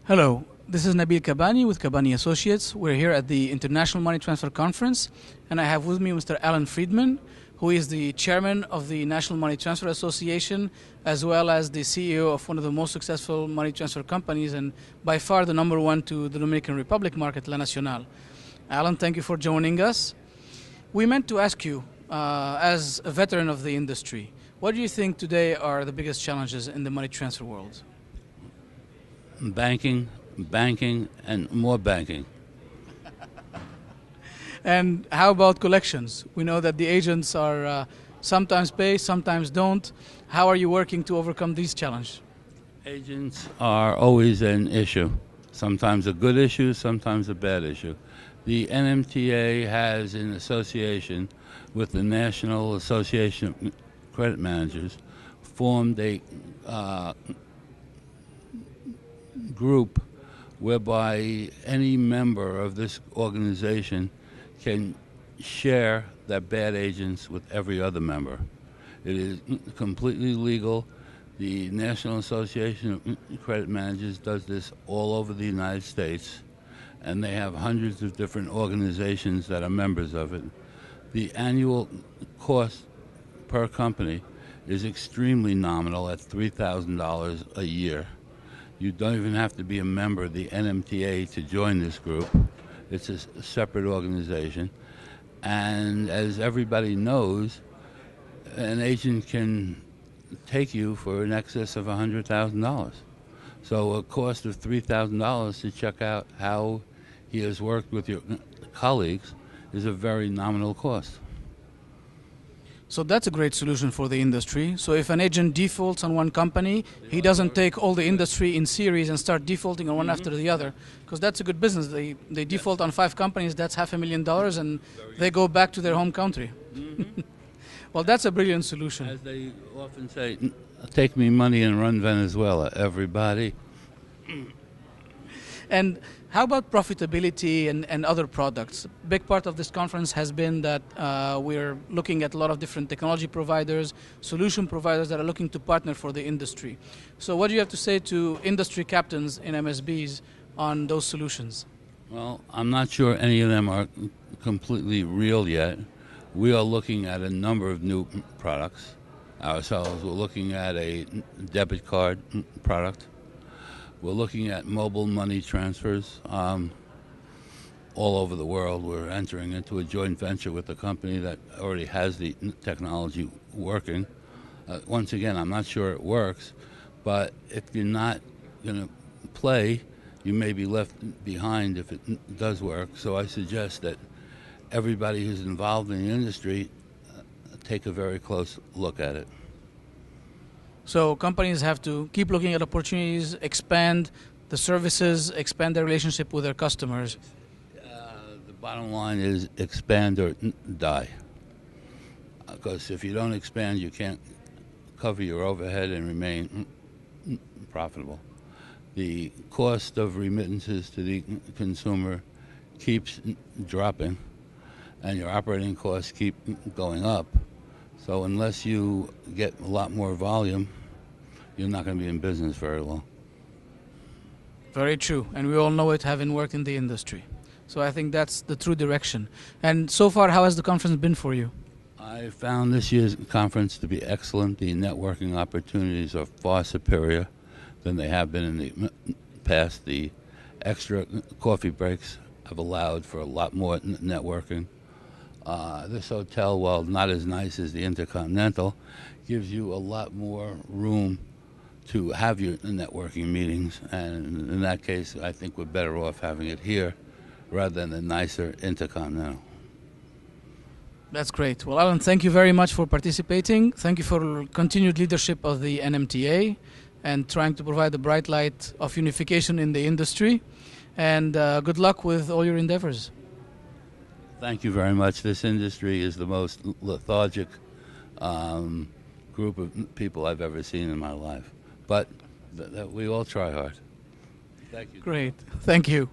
Hello, this is Nabil Kabbani with Kabbani Associates. We're here at the International Money Transfer Conference, and I have with me Mr. Alan Friedman, who is the chairman of the National Money Transfer Association, as well as the CEO of one of the most successful money transfer companies, and by far the number one to the Dominican Republic market, Nacional. Alan, thank you for joining us. We meant to ask you, as a veteran of the industry, what do you think today are the biggest challenges in the money transfer world? Banking, and more banking. And how about collections? We know that the agents are sometimes pay, sometimes don't. How are you working to overcome these challenges? Agents are always an issue. Sometimes a good issue, sometimes a bad issue. The NMTA has, in association with the National Association of Credit Managers, formed a group whereby any member of this organization can share their bad agents with every other member. It is completely legal. The National Association of Credit Managers does this all over the United States, and they have hundreds of different organizations that are members of it. The annual cost per company is extremely nominal at $3,000 a year. You don't even have to be a member of the NMTA to join this group. It's a separate organization. And as everybody knows, an agent can take you for an excess of $100,000. So a cost of $3,000 to check out how he has worked with your colleagues is a very nominal cost. So that's a great solution for the industry. So if an agent defaults on one company, he doesn't take all the industry in series and start defaulting on one after the other, because that's a good business. They default on 5 companies, that's $500,000, and they go back to their home country. Well, that's a brilliant solution. As they often say, take me money and run Venezuela, everybody. And how about profitability and other products? A big part of this conference has been that we're looking at a lot of different technology providers, solution providers that are looking to partner for the industry. So what do you have to say to industry captains in MSBs on those solutions? Well, I'm not sure any of them are completely real yet. We are looking at a number of new products ourselves. We're looking at a debit card product. We're looking at mobile money transfers all over the world. We're entering into a joint venture with a company that already has the technology working. Once again, I'm not sure it works, but if you're not going to play, you may be left behind if it does work. So I suggest that everybody who's involved in the industry take a very close look at it. So companies have to keep looking at opportunities, expand the services, expand their relationship with their customers. The bottom line is expand or die. Because if you don't expand, you can't cover your overhead and remain profitable. The cost of remittances to the consumer keeps dropping, and your operating costs keep going up. So unless you get a lot more volume, you're not going to be in business very long. Very true, and we all know it having worked in the industry. So I think that's the true direction. And so far, how has the conference been for you? I found this year's conference to be excellent. The networking opportunities are far superior than they have been in the past. The extra coffee breaks have allowed for a lot more networking. This hotel, while not as nice as the Intercontinental, gives you a lot more room to have your networking meetings, and in that case, I think we're better off having it here rather than the nicer Intercontinental. That's great. Well, Alan, thank you very much for participating. Thank you for continued leadership of the NMTA and trying to provide the bright light of unification in the industry, and good luck with all your endeavors. Thank you very much. This industry is the most lethargic group of people I've ever seen in my life. But we all try hard. Thank you. Great. Thank you.